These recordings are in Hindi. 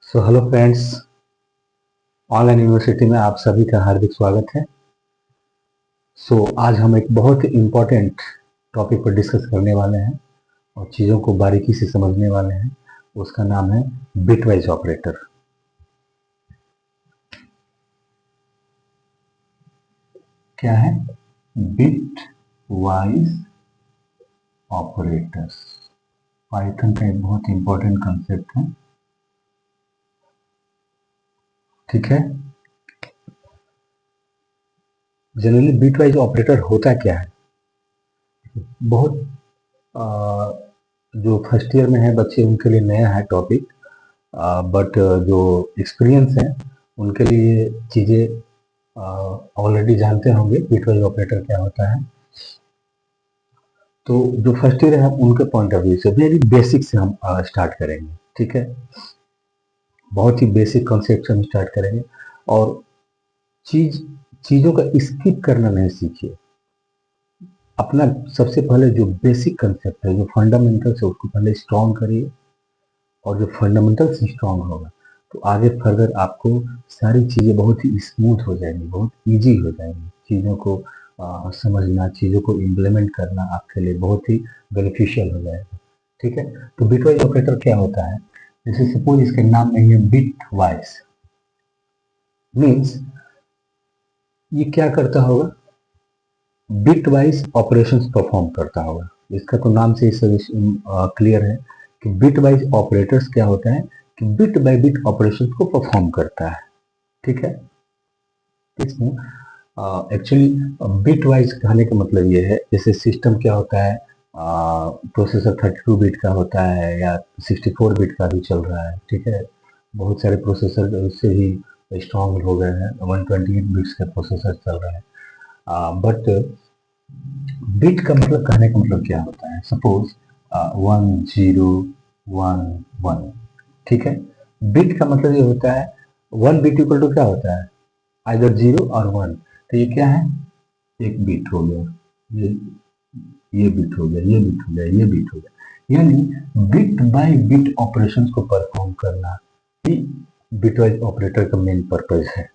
हेलो फ्रेंड्स, ऑनलाइन यूनिवर्सिटी में आप सभी का हार्दिक स्वागत है। आज हम एक बहुत ही इम्पोर्टेंट टॉपिक पर डिस्कस करने वाले हैं और चीज़ों को बारीकी से समझने वाले हैं। उसका नाम है बिटवाइज ऑपरेटर। क्या है बिटवाइज ऑपरेटर्स? पाइथन का एक बहुत इम्पोर्टेंट कंसेप्ट है। ठीक है, जनरली बिटवाइज ऑपरेटर होता क्या है? बहुत जो फर्स्ट ईयर में है बच्चे उनके लिए नया है टॉपिक, बट जो एक्सपीरियंस है उनके लिए चीज़ें ऑलरेडी जानते होंगे बिटवाइज ऑपरेटर क्या होता है। तो जो फर्स्ट ईयर है उनके पॉइंट ऑफ व्यू से वेरी बेसिक से हम स्टार्ट करेंगे। ठीक है, बहुत ही बेसिक कॉन्सेप्ट से हम स्टार्ट करेंगे और चीज़ों का स्किप करना नहीं सीखिए। अपना सबसे पहले जो बेसिक कंसेप्ट है, जो फंडामेंटल्स है, उसको पहले स्ट्रॉन्ग करिए और जो फंडामेंटल्स स्ट्रॉन्ग होगा तो आगे फर्दर आपको सारी चीज़ें बहुत ही स्मूथ हो जाएंगी, बहुत इजी हो जाएंगी। चीज़ों को समझना, चीज़ों को इम्प्लीमेंट करना आपके लिए बहुत ही बेनिफिशियल हो जाएगा। ठीक है, तो बिटवाइज ऑपरेटर क्या होता है? जैसे सपोज इसके नाम में है बिटवाइज, मीन्स ये क्या करता होगा? बिटवाइज ऑपरेशंस परफॉर्म करता होगा। इसका तो नाम से ही सभी क्लियर है कि बिटवाइज ऑपरेटर्स क्या होता है कि बिट बाय बिट ऑपरेशंस को परफॉर्म करता है। ठीक है, इसमें एक्चुअली बिट वाइज कहने का मतलब ये है, जैसे सिस्टम क्या होता है, प्रोसेसर 32 बिट का होता है या 64 बिट का भी चल रहा है। ठीक है, बहुत सारे प्रोसेसर उससे ही स्ट्रॉन्ग हो गए हैं, 128 बिट्स के प्रोसेसर चल रहे हैं। बट बिट का मतलब, कहने का मतलब क्या होता है? सपोज 1011। ठीक है, बिट का मतलब ये होता है 1 बिट इक्वल टू क्या होता है? आइदर 0 और 1। तो ये क्या है? एक बिट हो गया, ये ये बिट हो गया, ये बिट हो गया, ये बिट हो गया। यानी बिट बाय बिट ऑपरेशंस को परफॉर्म करना ही बिटवाइज ऑपरेटर का मेन पर्पज है।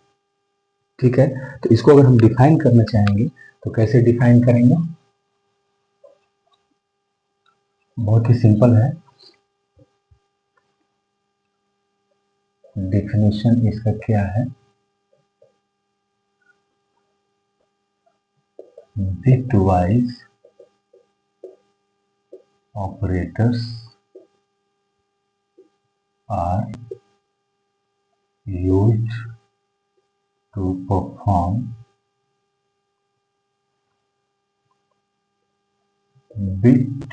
ठीक है, तो इसको अगर हम डिफाइन करना चाहेंगे तो कैसे डिफाइन करेंगे? बहुत ही सिंपल है। डेफिनेशन इसका क्या है? Bitwise operators are used to perform bit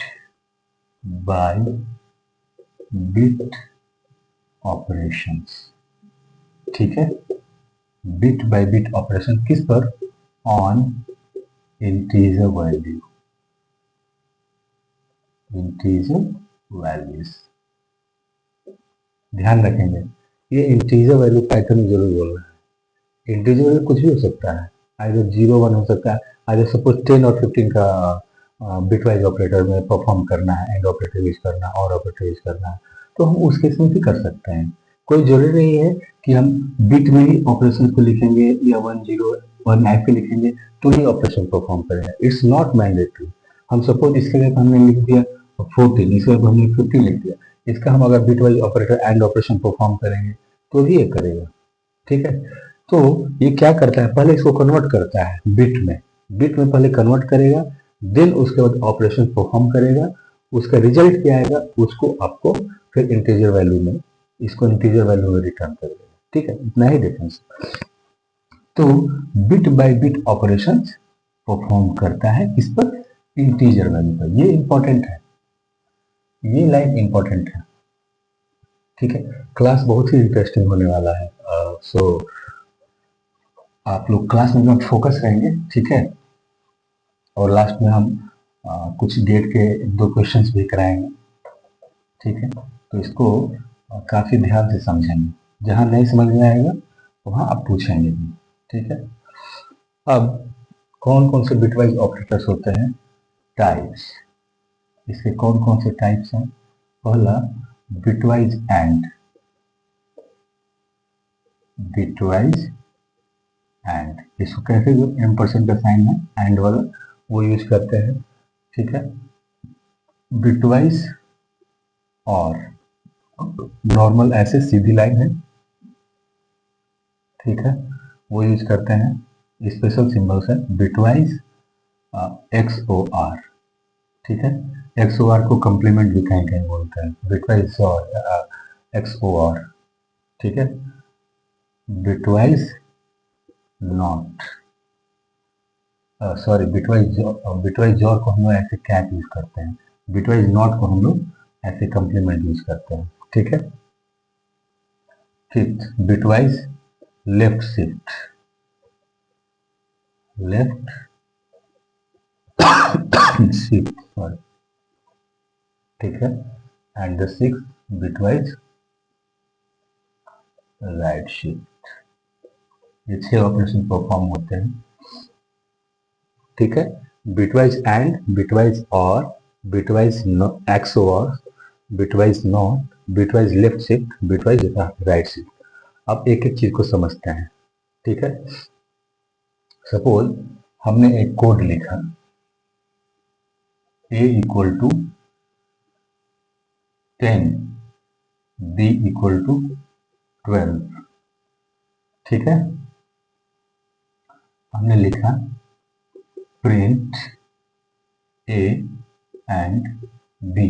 by bit operations। ठीक है, बिट बाय बिट ऑपरेशन किस पर? On integer value, integer values. ध्यान रखेंगे, ये इंटीजर वैल्यू पाइथन में जरूर बोलना है। इंटीजर वैल्यू कुछ भी हो सकता है, आइदर 0 1 हो सकता है, आइदर सपोज 10 और 15 का बिटवाइज ऑपरेटर में परफॉर्म करना है, एंड ऑपरेटर यूज करना, और ऑपरेटर यूज करना है, तो हम उस केस में भी कर सकते हैं। कोई जरूरी नहीं है कि हम बिट में ही ऑपरेशन को लिखेंगे या 1 0 1 पे लिखेंगे तो ही ऑपरेशन परफॉर्म करेंगे। It's not mandatory. हम सपोज इसके लिए हमने लिख दिया 14, इसके लिए हमने 50 लिख दिया, इसका हम अगर bit wise operator and operation perform करेंगे तो भी ये करेगा। ठीक है, तो ये क्या करता है? पहले इसको कन्वर्ट करता है बिट में, बिट में पहले कन्वर्ट करेगा, देन उसके बाद ऑपरेशन परफॉर्म करेगा। उसका रिजल्ट क्या आएगा उसको आपको फिर इंटीजर वैल्यू में, इसको इंटीजर वैल्यू में रिटर्न कर देगा। ठीक है, इतना ही डिफरेंस। तो bit by bit operation perform करता है किस पर? इंटीजर वैल्यू पर। ये इंपॉर्टेंट है, ये लाइन इंपॉर्टेंट है। ठीक है, क्लास बहुत ही इंटरेस्टिंग होने वाला है। सो आप लोग क्लास में फोकस रहेंगे। ठीक है, और लास्ट में हम कुछ डेट के 2 क्वेश्चंस भी कराएंगे। ठीक है, तो इसको काफी ध्यान से समझेंगे, जहां नहीं समझ में आएगा वहां आप पूछेंगे भी। ठीक है, अब कौन कौन से बिटवाइज ऑपरेटर्स होते हैं? टाइप्स। इसके कौन कौन से टाइप्स हैं? पहला बिटवाइज एंड, बिटवाइज एंड, इसको कैसे, जो एम्परसेंड का साइन है एंड वाला वो यूज करते हैं, ठीक है। बिटवाइज और नॉर्मल ऐसे सीधी लाइन है, ठीक है, वो यूज करते हैं। स्पेशल सिंबल्स है बिटवाइज एक्स ओ आर, ठीक है। एक्स ओ आर को कम्प्लीमेंट भी कहीं कहीं बोलते हैं, बिटवाइज और एक्स ओ आर, ठीक है। Bitwise not, sorry bitwise jaw को हम लोग ऐसे कैट यूज करते हैं, बिटवाइज नॉट को हम लोग ऐसे कम्प्लीमेंट यूज करते हैं, ठीक है। Fifth, bitwise left shift, left shift, sorry, ठीक है। And the six, bitwise right shift. ये 6 ऑपरेशन परफॉर्म होते हैं, ठीक है। बिटवाइज एंड, बिटवाइज और, बिटवाइज एक्स और, bitwise not, bitwise left shift, bitwise right shift. अब एक एक चीज को समझते हैं, ठीक है। सपोज हमने एक कोड लिखा a equal to 10, b equal to 12, ठीक है। हमने लिखा प्रिंट a एंड b,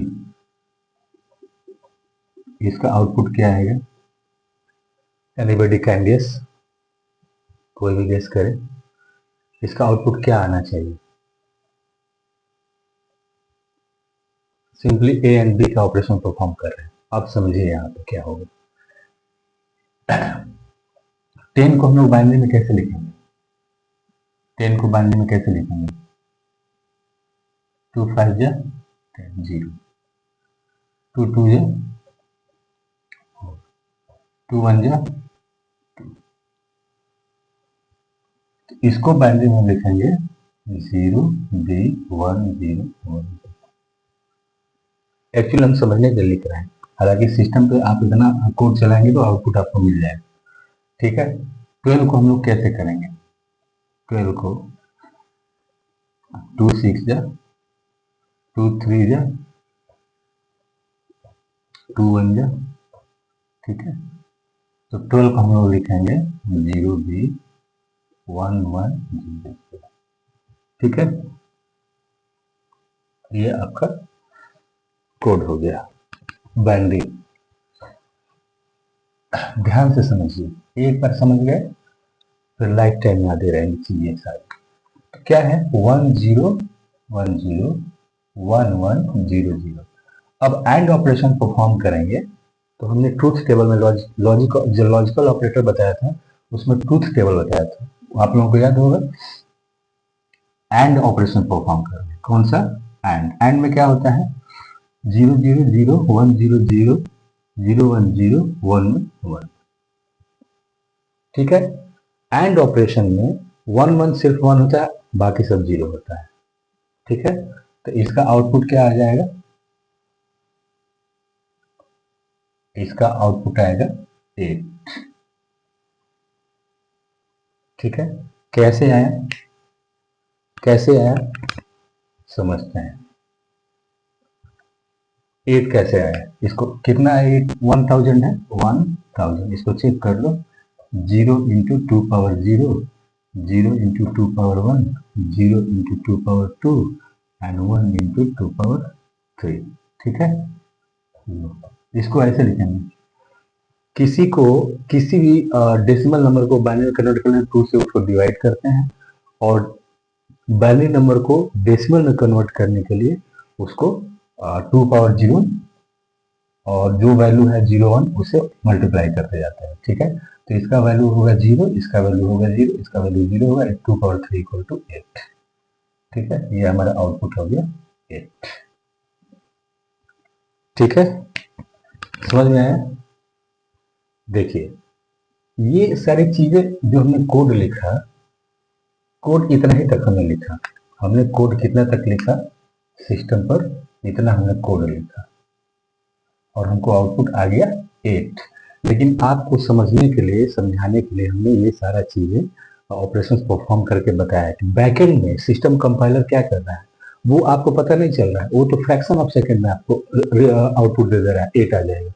इसका आउटपुट क्या आएगा? एनीबडी कैन गेस, कोई भी गेस करे, इसका आउटपुट क्या आना चाहिए? सिंपली ए एंड बी का ऑपरेशन परफॉर्म कर रहे हैं। अब समझिए यहाँ पे क्या होगा। 10 को हम लोग बाइनरी में कैसे लिखेंगे? 10 को बाइनरी में कैसे लिखेंगे? 2 5 जा 10, 0, 2 2 जा 2 1 जा, इसको बाइनरी में लिखेंगे 0 b 1 0 1। एक्चुअली हम समझने के लिए लिख रहे हैं, हालांकि सिस्टम पे आप इतना कोड चलाएंगे तो आउटपुट आपको मिल जाएगा, ठीक है। 12 को हम लोग कैसे करेंगे? 12 को 2 6 जा 2 3 जा 2 1 जा, ठीक है। तो 12 को हम लोग लिखेंगे 0 b 1 1 0, ठीक है। ये आपका कोड हो गया बाइनरी। ध्यान से समझिए, एक बार समझ गए फिर लाइफ टाइम याद रहेंगी चीजें सारी। तो क्या है 1 0 1 0 1 1 0 0। अब एंड ऑपरेशन परफॉर्म करेंगे तो हमने ट्रूथ टेबल में लॉजिकल ऑपरेटर बताया था, उसमें ट्रूथ टेबल बताया था, आप लोगों को याद होगा। एंड ऑपरेशन परफॉर्म करेंगे, कौन सा? एंड में क्या होता है? 0 0 0 1 0 0 0 1 0 1 1, ठीक है। एंड ऑपरेशन में 1 1 सिर्फ 1 होता है, बाकी सब 0 होता है, ठीक है। तो इसका आउटपुट क्या आ जाएगा? इसका आउटपुट आएगा 8, ठीक है। कैसे आया? कैसे आया समझते हैं। 8 कैसे आया? इसको कितना है? 8 1000 है, 1000, इसको चेक कर लो। 0 into 2 power 0, 0 into 2 power 1, 0 into 2 power 2 and 1 into 2 power 3, ठीक है। इसको ऐसे लिखेंगे, किसी को किसी भी डेसिमल नंबर को बाइनरी कन्वर्ट करना है 2 से उसको डिवाइड करते हैं, और बाइनरी नंबर को डेसिमल में कन्वर्ट करने के लिए उसको 2 पावर 0 और जो वैल्यू है 0 1 उसे मल्टीप्लाई करते जाते हैं, ठीक है। तो इसका वैल्यू होगा 0, इसका वैल्यू होगा 0, इसका वैल्यू 0 होगा, 2 पावर 3 इक्वल टू 8, ठीक है। ये हमारा आउटपुट हो गया 8, ठीक है। समझ में आया? देखिए ये सारी चीजें जो हमने कोड लिखा, कोड इतना ही तक हमने लिखा। हमने कोड कितना तक लिखा? सिस्टम पर इतना हमने कोड लिखा और हमको आउटपुट आ गया 8। लेकिन आपको समझने के लिए, समझाने के लिए हमने ये सारा चीजें ऑपरेशंस परफॉर्म करके बताया है कि बैकएंड में सिस्टम कंपाइलर क्या कर रहा है वो आपको पता नहीं चल रहा है। वो तो फ्रैक्शन ऑफ सेकंड में आपको आउटपुट दे दे रहा है, 8 आ जाएगा।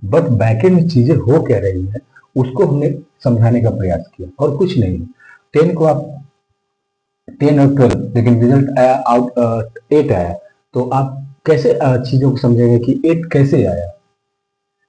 बट बैकएंड में चीजें हो क्या रही है उसको हमने समझाने का प्रयास किया, और कुछ नहीं। 10 को आप 10 और 12, लेकिन रिजल्ट आया आउट 8 आया, तो आप कैसे चीजों को समझेंगे कि 8 कैसे आया।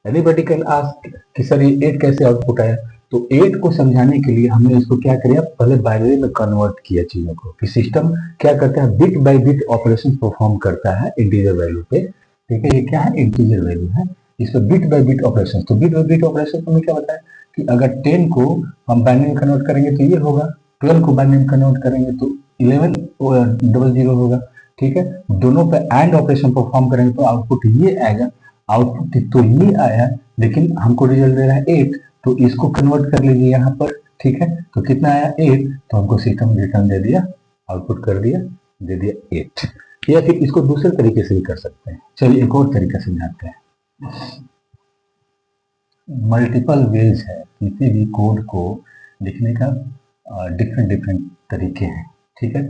एनीबडी कैन आस्क कि सर ये 8 कैसे आउटपुट आया। तो 8 को समझाने के लिए हमने इसको क्या किया, पहले बाइनरी में कन्वर्ट किया चीजों को, कि सिस्टम क्या करता है, bit by bit operation perform करता है इंटीजर वैल्यू पे। ठीक है, ये क्या है, इंटीजर वैल्यू है, इस पर बिट बाय बिट ऑपरेशन। तो बिट बाय बिट ऑपरेशन हमने क्या बताया कि अगर 10 को हम बाइनरी में कन्वर्ट करेंगे तो ये होगा, 12 को बाइनरी में कन्वर्ट करेंगे तो 1100 होगा। ठीक है, दोनों पे एंड ऑपरेशन परफॉर्म करेंगे तो आउटपुट ये आएगा। आउटपुट तो ये आया, लेकिन हमको रिजल्ट दे रहा है 8, तो इसको कन्वर्ट कर लीजिए यहाँ पर। ठीक है, तो कितना आया 8, तो हमको सिस्टम रिटर्न दे दिया, आउटपुट कर दिया, दे दिया 8। या फिर इसको दूसरे तरीके से भी कर सकते हैं। चलिए एक और तरीका समझाते हैं। मल्टीपल वेज है किसी भी कोड को लिखने का, डिफरेंट डिफरेंट तरीके हैं। ठीक है,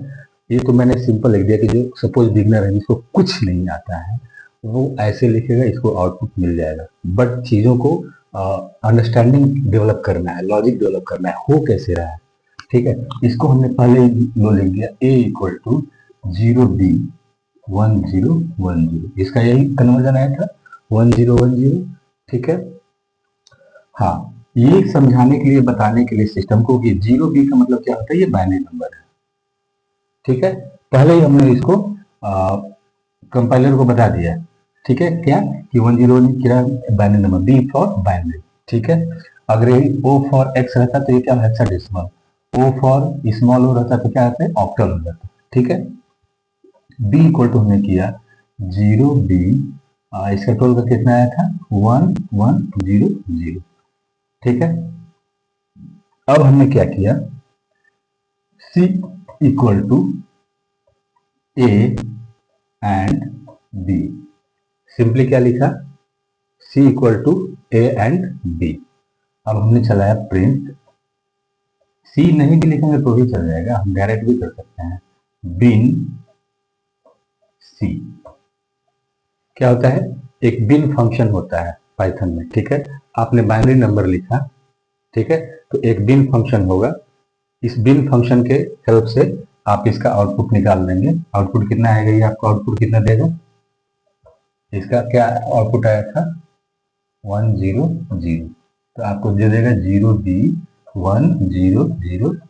ये तो मैंने सिंपल लिख दिया कि जो सपोज बिगनर है जिसको कुछ नहीं आता है वो ऐसे लिखेगा, इसको आउटपुट मिल जाएगा। बट चीज़ों को अंडरस्टैंडिंग डेवलप करना है, लॉजिक डेवलप करना है, हो कैसे रहा है। ठीक है, इसको हमने पहले ही लो लिख दिया, a इक्वल टू 0b 1010, इसका यही कन्वर्जन आया था 1010। ठीक है, हाँ, ये समझाने के लिए, बताने के लिए सिस्टम को कि 0b का मतलब क्या होता है, ये बाइनरी नंबर है। ठीक है, पहले ही हमने इसको कंपाइलर को बता दिया। ठीक है, क्या कि 101 क्या binary number, B for binary. ठीक है, अगर ये ओ फॉर एक्स रहता तो ये क्या हेक्साडेसिमल, ओ फॉर स्मॉल ओ रहता तो क्या होता है, ऑक्टल हो जाता। ठीक है, बी इक्वल टू हमने किया 0b, इसका टोल का कितना आया था 1100। ठीक है, अब हमने क्या किया, C equal to A and B. Simply क्या लिखा, C equal to A and B. अब हमने चलाया प्रिंट, C नहीं भी लिखेंगे तो भी चल जाएगा, हम डायरेक्ट भी कर सकते हैं, बिन C। क्या होता है, एक बिन फंक्शन होता है पाइथन में। ठीक है, आपने बाइनरी नंबर लिखा, ठीक है, तो एक बिन फंक्शन होगा, इस बिन फंक्शन के हेल्प से आप इसका आउटपुट निकाल लेंगे। आउटपुट कितना आएगा, ये आपको आउटपुट कितना देगा, इसका क्या आउटपुट आया था 100, तो आपको दे देगा 0b 1000,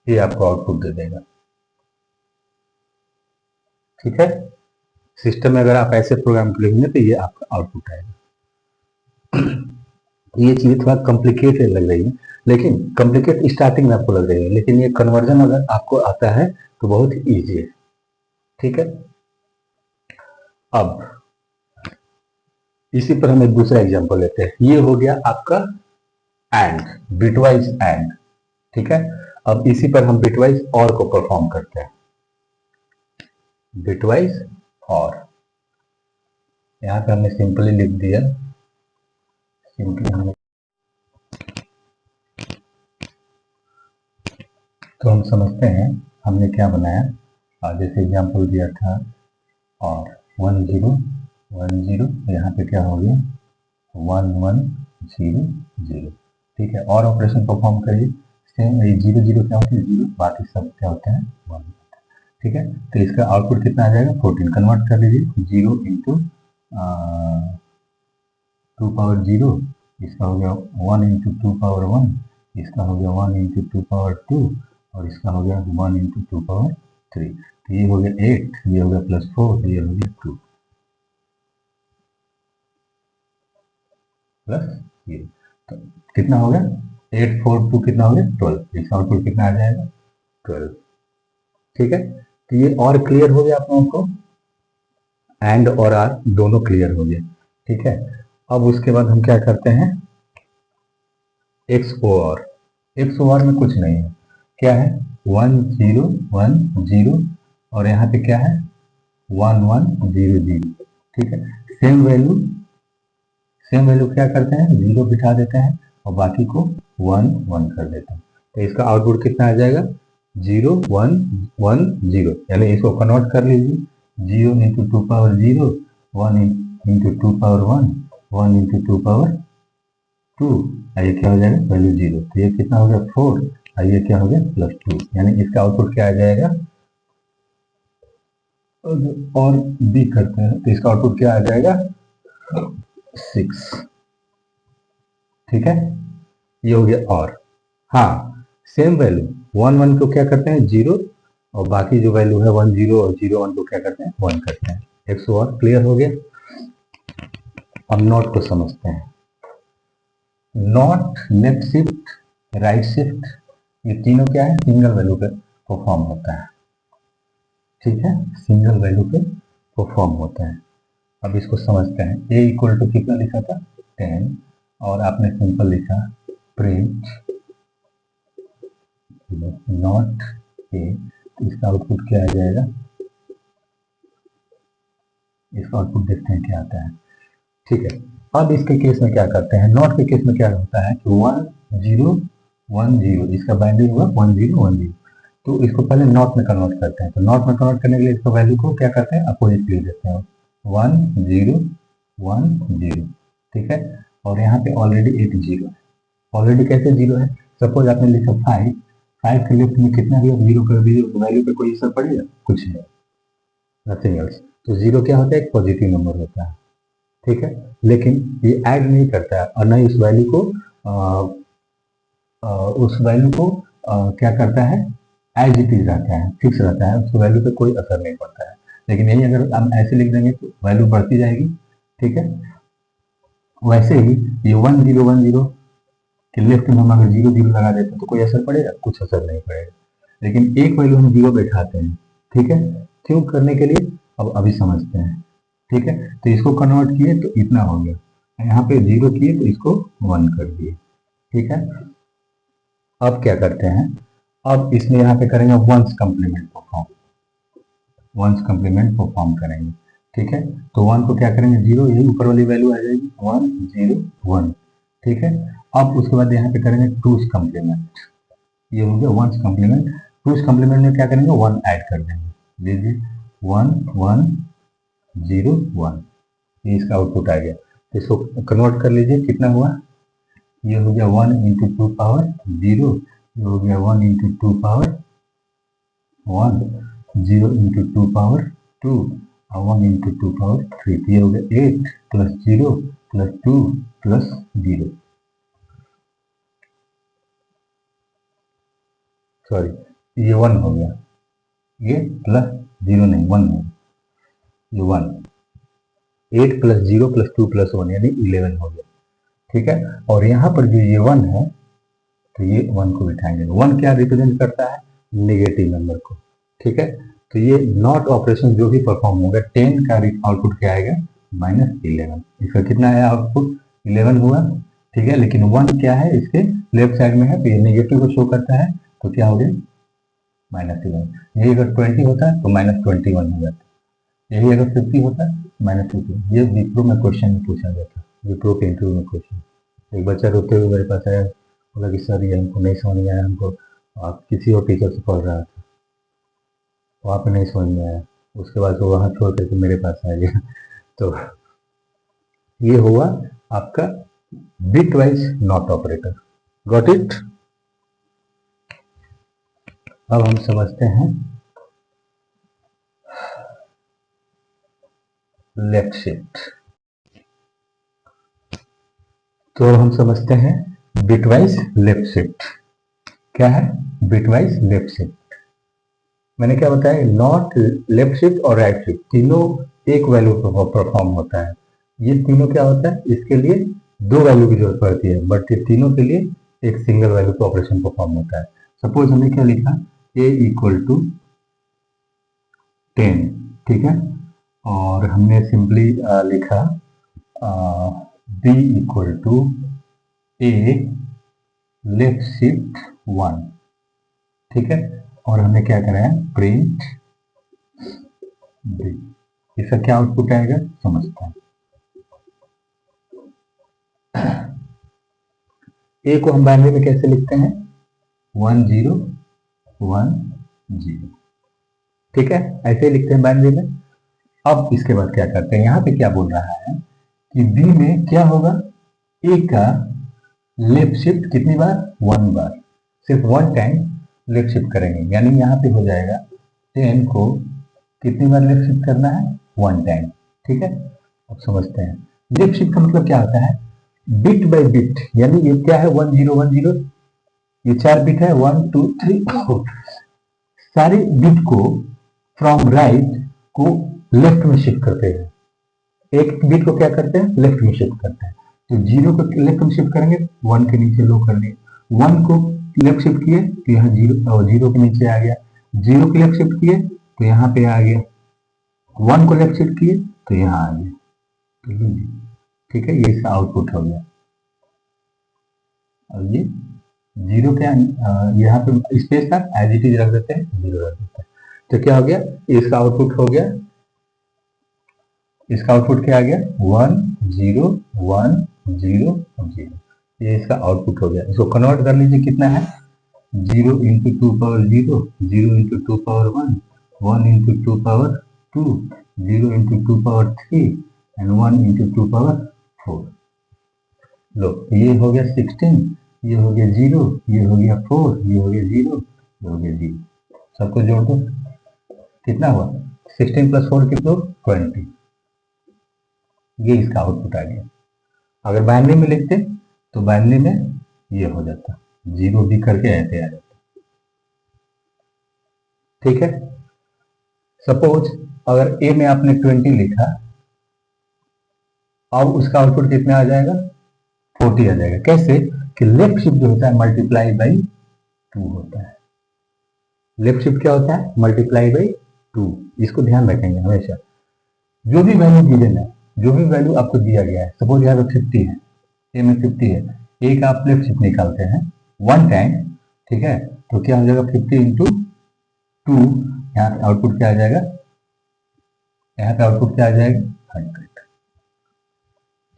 ये आपको आउटपुट दे देगा। ठीक है, सिस्टम में अगर आप ऐसे प्रोग्राम लिखेंगे तो ये आपका आउटपुट आएगा। ये चीजें थोड़ा कॉम्प्लिकेटेड लग रही है, लेकिन कॉम्प्लिकेट स्टार्टिंग में आपको लग रही है, लेकिन ये कन्वर्जन अगर आपको आता है तो बहुत ईजी है। ठीक है, अब इसी पर हम एक दूसरा एग्जांपल लेते हैं। ये हो गया आपका एंड, बिटवाइज एंड। ठीक है, अब इसी पर हम बिटवाइज और को परफॉर्म करते हैं, बिटवाइज और। यहां पे हमने सिंपली लिख दिया, सिंपली हमने, तो हम समझते हैं हमने क्या बनाया। जैसे एग्जांपल दिया था और 1010, यहाँ पे क्या हो गया 1100। ठीक है, और ऑपरेशन परफॉर्म करिए, सेम 00 क्या होता है 0, बाकी सब क्या होता है 1। ठीक है, तो इसका आउटपुट कितना आ जाएगा 14। कन्वर्ट कर लीजिए, 0 इंटू 2 पावर 0, इसका हो गया 1 इंटू 2 पावर 1, इसका हो गया 1 इंटू 2 पावर 2, और इसका हो गया 1 इंटू 2 पावर 3। तो ये हो गया 8, ये हो गया +4, ये हो गया 2 प्लस ये, तो कितना हो गया 8 4 2 कितना हो गया 12। इसका आउटपुट कितना आ जाएगा 12। ठीक है, तो ये और क्लियर हो गया आप लोगों को, एंड और आर दोनों क्लियर हो गए। ठीक है, अब उसके बाद हम क्या करते हैं, XOR। XOR में कुछ नहीं है, क्या है 1010, और यहाँ पे क्या है 1100। ठीक है, सेम वैल्यू सेम वैल्यू क्या करते हैं, 0 बिठा देते हैं और बाकी को 1 1 कर देते हैं। तो इसका आउटपुट कितना आ जाएगा, 0 1 1 0, यानी इसको कन्वर्ट कर लीजिए, 0 into 2 power 0, 1 into 2 power 1, 1 into 2 power 2, ये क्या हो जाएगा, वैल्यू 0। तो ये कितना हो गया 4, और ये क्या हो गया +2, यानी इसका आउटपुट क्या आ जाएगा, और बी करते हैं तो इसका आउटपुट क्या आ जाएगा 6। ठीक है, ये हो गया। और हाँ, सेम वैल्यू 1 1 को क्या करते हैं 0, और बाकी जो वैल्यू है 1 0 और 0 1 को क्या करते हैं 1 करते हैं। 100 और क्लियर हो गया। अब नॉट को समझते हैं। Not, left shift, right shift, ये तीनों क्या है, सिंगल वैल्यू पे परफॉर्म होता है। ठीक है, सिंगल वैल्यू पे परफॉर्म होता है। अब इसको समझते हैं। a इक्वल टू कितना लिखा था 10, और आपने सिंपल लिखा प्रिंट नॉट a, तो इसका आउटपुट क्या आ जाएगा, इसका आउटपुट देखते हैं क्या आता है। ठीक है, अब इसके केस में क्या करते हैं, नॉट के केस में क्या होता है कि 1 0 1 0, इसका बाइंडिंग हुआ 1 0 1 0, तो इसको पहले नॉट में कन्वर्ट करते हैं। तो नॉट में कन्वर्ट करने के लिए इसका वैल्यू को क्या करते हैं, अपोजिट लिख देते हैं, 1 0 1 0। ठीक है, और यहाँ पे ऑलरेडी एक 0 है। ऑलरेडी कैसे 0 है, सपोज आपने लिखा 5, 5 के लेफ्ट में कितना भी आप 0 कर दीजिए तो वैल्यू पे कोई असर पड़ेगा, कुछ नहीं, नथिंग एल्स। तो 0 क्या होता है, एक पॉजिटिव नंबर होता है। ठीक है, लेकिन ये ऐड नहीं करता है, और न ही उस वैल्यू को क्या करता है, एज इट इज रहता है, फिक्स रहता है, उसकी वैल्यू पे कोई असर नहीं पड़ता है। लेकिन यही अगर हम ऐसे लिख देंगे तो वैल्यू बढ़ती जाएगी। ठीक है, वैसे ही ये 1 0 1 0 के लेफ्ट में हम अगर 0 0 लगा देते हैं तो कोई असर पड़ेगा, कुछ असर नहीं पड़ेगा। लेकिन एक वैल्यू हम 0 बैठाते हैं। ठीक है, क्यों करने के लिए, अब अभी समझते हैं। ठीक है, तो इसको कन्वर्ट किए तो इतना हो गया, यहाँ पे 0 किए तो इसको 1 कर दिए। ठीक है, अब क्या करते हैं, अब इसमें यहाँ पे करेंगे one's complement perform, one's complement perform करेंगे। ठीक है, तो 1 को क्या करेंगे 0, यही ऊपर वाली वैल्यू आ जाएगी 1 0 1। ठीक है, अब उसके बाद यहाँ पे करेंगे टूस कम्प्लीमेंट, ये हो गया वंस कम्प्लीमेंट। टूस कम्प्लीमेंट में क्या करेंगे 1 ऐड कर देंगे, लीजिए 1 1 0 1, ये इसका आउटपुट आ गया। तो इसको कन्वर्ट कर लीजिए, कितना हुआ, ये हो गया 1 इंटू 2 पावर 0, ये हो गया 1 इंटू 2 पावर 1, 0 इंटू 2 पावर 2, और 1 इंटू 2 पावर 3, ये हो गया 8 प्लस 0 प्लस 2 प्लस 0, सॉरी ये 1 हो गया, ये प्लस 0 नहीं 1 हो गया, ये 1, 8 प्लस 0 प्लस 2 प्लस 1 यानी 11 हो गया। ठीक है, और यहाँ पर जो ये 1 है तो ये 1 को बिठाएंगे। 1 क्या रिप्रेजेंट करता है, नेगेटिव नंबर को। ठीक है, तो ये नॉट ऑपरेशन जो भी परफॉर्म होगा 10 का आउटपुट क्या आएगा -11, इसका कितना आया आउटपुट 11 हुआ। ठीक है, लेकिन 1 क्या है इसके लेफ्ट साइड में है तो ये नेगेटिव को शो करता है, तो क्या हो गया -11। यही अगर 20 होता है तो -21 हो जाता है, यही अगर 50 होता है -50। ये विप्रो में क्वेश्चन में पूछा गया था, विप्रो के इंटरव्यू में क्वेश्चन। एक बच्चा रोते हुए मेरे पास आया, बोला कि सर ये हमको नहीं समझ में आया, हमको किसी और टीचर से पढ़ रहा था, वहाँ पे नहीं समझ में आया, उसके बाद वो वहाँ छोड़ करके मेरे पास आ गया। तो ये हुआ आपका bit wise not operator. Got it. अब हम समझते हैं लेफ्ट शिफ्ट। तो हम समझते हैं बिटवाइज लेफ्ट शिफ्ट क्या है, बिटवाइज लेफ्ट शिफ्ट। मैंने क्या बताया, नॉट, लेफ्ट शिफ्ट और राइट शिफ्ट तीनों एक वैल्यू पर परफॉर्म होता है। ये तीनों क्या होता है, इसके लिए दो वैल्यू की जरूरत पड़ती है, बट ये तीनों के लिए एक सिंगल वैल्यू पर ऑपरेशन परफॉर्म होता है। सपोज हमने क्या लिखा, a इक्वल टू 10, ठीक है, और हमने सिंपली लिखा b equal to a left shift 1, ठीक है, और हमने क्या कराया प्रिंट b। इसका क्या आउटपुट आएगा समझते हैं। ए को हम बाइनरी में कैसे लिखते हैं, 1 0 1 0, ठीक है, ऐसे ही लिखते हैं बाइनरी में। अब इसके बाद क्या करते हैं, यहाँ पे क्या बोल रहा है कि बी में क्या होगा, ए का लेफ्ट शिफ्ट कितनी बार, 1 बार, सिर्फ 1 टाइम लेफ्ट शिफ्ट करेंगे, यानी यहाँ पे हो जाएगा 10 को कितनी बार लेफ्ट शिफ्ट करना है, 1 टाइम, ठीक है। अब समझते हैं लेफ्ट शिफ्ट का मतलब क्या होता है, बिट बाय बिट, यानी ये क्या है 1 0 1 0, ये 4 बिट है 1 2 3 4, सारे बिट को फ्रॉम राइट को लेफ्ट में शिफ्ट करते हैं, एक बिट को क्या करते हैं, लेफ्ट में शिफ्ट करते हैं। तो 0 को लेफ्ट में शिफ्ट करेंगे, 1 के नीचे लो कर लिए, 1 को लेफ्ट शिफ्ट किए तो यहाँ 0 और 0 के नीचे आ गया, 0 को लेफ्ट शिफ्ट किए तो यहाँ पे आ गया, 1 को लेफ्ट शिफ्ट किए तो यहाँ आ गया, तो ठीक है, ये इसका आउटपुट हो गया। और ये 0 क्या, यहाँ पे स्पेस था, एज इट इज रख देते हैं, 0 रख देते हैं, तो क्या हो गया, इसका आउटपुट हो गया, इसका आउटपुट क्या आ गया, 1 0 1 0 0, ये इसका आउटपुट हो गया। इसको कन्वर्ट कर लीजिए, कितना है, 0 into 2 power 0, 0 into 2 power 1, 1 into 2 power 2, 0 into 2 power 3 and 1 into 2 power 4। लो, ये हो गया 16, ये हो गया 0, ये हो गया 4, ये हो गया 0, ये हो गया 0, सबको जोड़ दो, कितना हुआ, 16 प्लस 4 कितना, 20, ये इसका आउटपुट आ गया। अगर बाइनरी में लिखते तो बाइनरी में ये हो जाता, 0 भी करके ऐसे आ जाता, ठीक है। सपोज अगर ए में आपने 20 लिखा, अब उसका आउटपुट कितना आ जाएगा, 40 आ जाएगा। कैसे कि लेफ्ट शिफ्ट जो होता है मल्टीप्लाई बाई 2 होता है, लेफ्ट शिफ्ट क्या होता है, मल्टीप्लाई बाई 2, इसको ध्यान रखेंगे हमेशा। जो भी वैल्यू गिवन है, जो भी वैल्यू आपको दिया गया है, सपोज यहाँ पे 50 है, ए में 50 है, ए का आप लेफ्ट शिफ्ट निकालते हैं 1 टाइम, ठीक है, तो क्या हो जाएगा 50 इंटू 2, यहाँ पे आउटपुट क्या आ जाएगा, यहाँ पे आउटपुट क्या आ जाएगा, 100,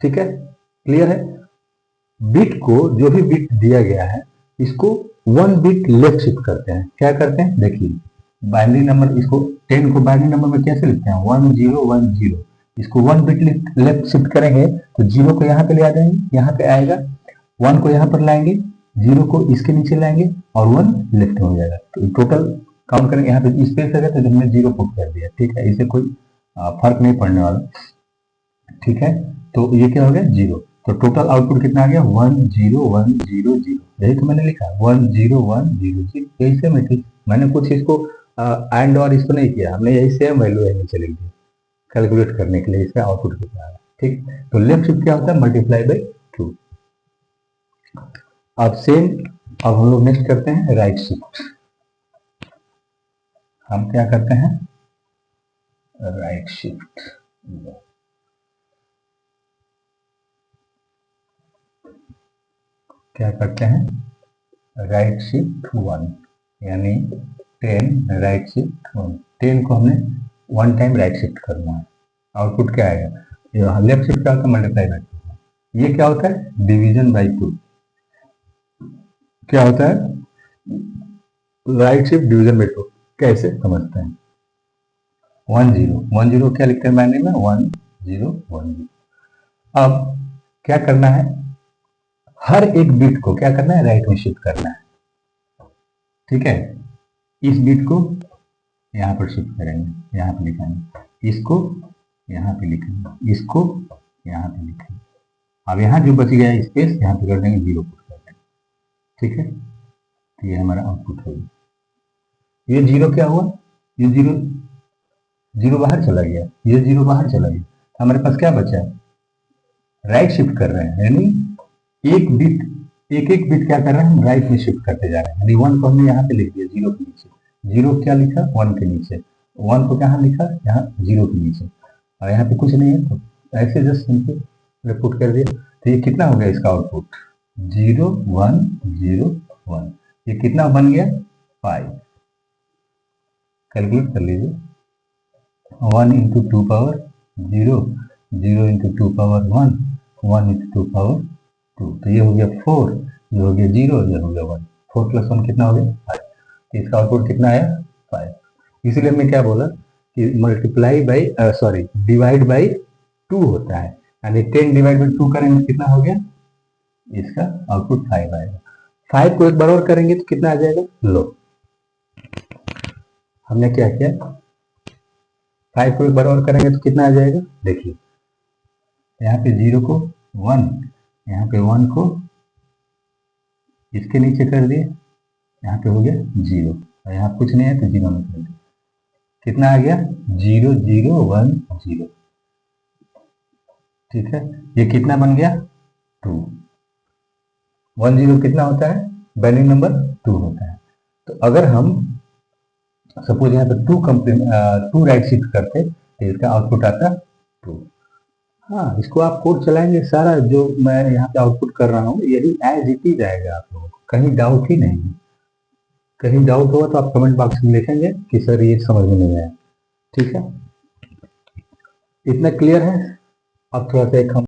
ठीक है, क्लियर है। बिट को, जो भी बिट दिया गया है, इसको 1 बिट लेफ्ट शिफ्ट करते हैं, क्या करते हैं, देखिए बाइनरी नंबर, इसको 10 को बाइनरी नंबर में कैसे लिखते हैं, 1 0 1 0, इसको 1 बिट लेफ्ट शिफ्ट करेंगे तो 0 को यहाँ पे ले आ जाएंगे, यहाँ पे आएगा, 1 को यहाँ पर लाएंगे, 0 को इसके नीचे लाएंगे और 1 लेफ्ट में हो जाएगा, तो टोटल काउंट करेंगे, यहाँ पे स्पेस है तो हमने 0 पुट कर दिया, ठीक है, इसे कोई फर्क नहीं पड़ने वाला, ठीक है। तो ये क्या हो गया, 0, तो टोटल आउटपुट कितना आ गया, 1 0 1 0 0, यही तो मैंने लिखा 1 0 1 0 0, यही सेम है, ठीक, मैंने कुछ इसको एंड और इसको नहीं किया, हमने यही सेम वैल्यू है नीचे लिख दिया कैलकुलेट करने के लिए, इसका आउटपुट कितना है, ठीक। तो लेफ्ट शिफ्ट क्या होता है, मल्टीप्लाई बाई 2। अब सेम, अब हम लोग नेक्स्ट करते हैं राइट शिफ्ट। हम क्या करते हैं, राइट शिफ्ट, क्या करते हैं, राइट शिफ्ट 1, यानी 10 राइट शिफ्ट 1, 10 को हमने 1 टाइम राइट शिफ्ट करना है, आउटपुट क्या आएगा, लेफ्ट शिफ्ट क्या होता है, मल्टीप्लाई बाई 2, ये क्या होता है, डिवीजन बाई 2, क्या होता है, राइट शिफ्ट डिवीजन बाई 2, कैसे समझते हैं, 1 0 1 0 क्या लिखते हैं मैंने में, 1 0 1 0। अब क्या करना है, हर एक बिट को क्या करना है, राइट में शिफ्ट करना है, ठीक है, इस बिट को यहाँ पर शिफ्ट करेंगे, यहाँ पे लिखेंगे, इसको यहाँ पे लिखेंगे, इसको यहाँ पे लिखेंगे, अब यहाँ जो बच गया स्पेस यहाँ पे कर देंगे, 0 पुट कर देंगे, ठीक है, तो ये हमारा आउटपुट होगा। ये 0 क्या हुआ, ये 0 0 बाहर चला गया, ये 0 बाहर चला गया, हमारे पास क्या बचा है, राइट शिफ्ट कर रहे हैं, यानी एक बिट, एक एक बिट क्या कर रहे हैं, हम राइट में शिफ्ट करते जा रहे हैं, यानी 1 को हमने यहाँ पे लिख दिया 0 के नीचे, 0 क्या लिखा 1 के नीचे, 1 को कहाँ लिखा, यहाँ 0 के नीचे, और यहाँ पे कुछ नहीं है, तो ऐसे जस्ट सिंपल पुट कर दिया, तो ये कितना हो गया इसका आउटपुट, 0 1 0 1, ये कितना बन गया, 5, कैलकुलेट कर लीजिए, 1 into 2 power 0, 0 into 2 power 1, 1 into 2 power 2, तो ये हो गया 4, ये हो गया 0, ये हो गया 1, 4 + 1 कितना हो गया 5। तो इसका आउटपुट कितना आया 5। इसीलिए मैं क्या बोला कि multiply by sorry divide by 2 होता है, यानी 10 डिवाइड बाई 2 करेंगे कितना हो गया, इसका आउटपुट 5 आएगा। 5 को एक बार और करेंगे तो कितना आ जाएगा, लो हमने क्या किया, 5 को एक बार और करेंगे तो कितना आ जाएगा, देखिए यहाँ पे 0 को 1, यहाँ पे 1 को इसके नीचे कर दिए, यहाँ पे हो गया 0, और यहाँ कुछ नहीं है तो 0 में कर दिया, कितना आ गया 0 0 1 0। ठीक है, ये कितना बन गया 2। 1 0 कितना होता है, बाइनरी नंबर 2 होता है। तो अगर हम सपोज यहाँ पे 2 राइट शिफ्ट करते तो इसका आउटपुट आता 2। हाँ, इसको आप कोड चलाएंगे, सारा जो मैं यहाँ पे आउटपुट कर रहा हूँ यही एज इट इज आएगा, आप लोगों को कहीं डाउट ही नहीं है। कहीं डाउट होगा तो आप कमेंट बॉक्स में लिखेंगे कि सर ये समझ में नहीं आया। ठीक है, इतना क्लियर है। अब थोड़ा सा एक हम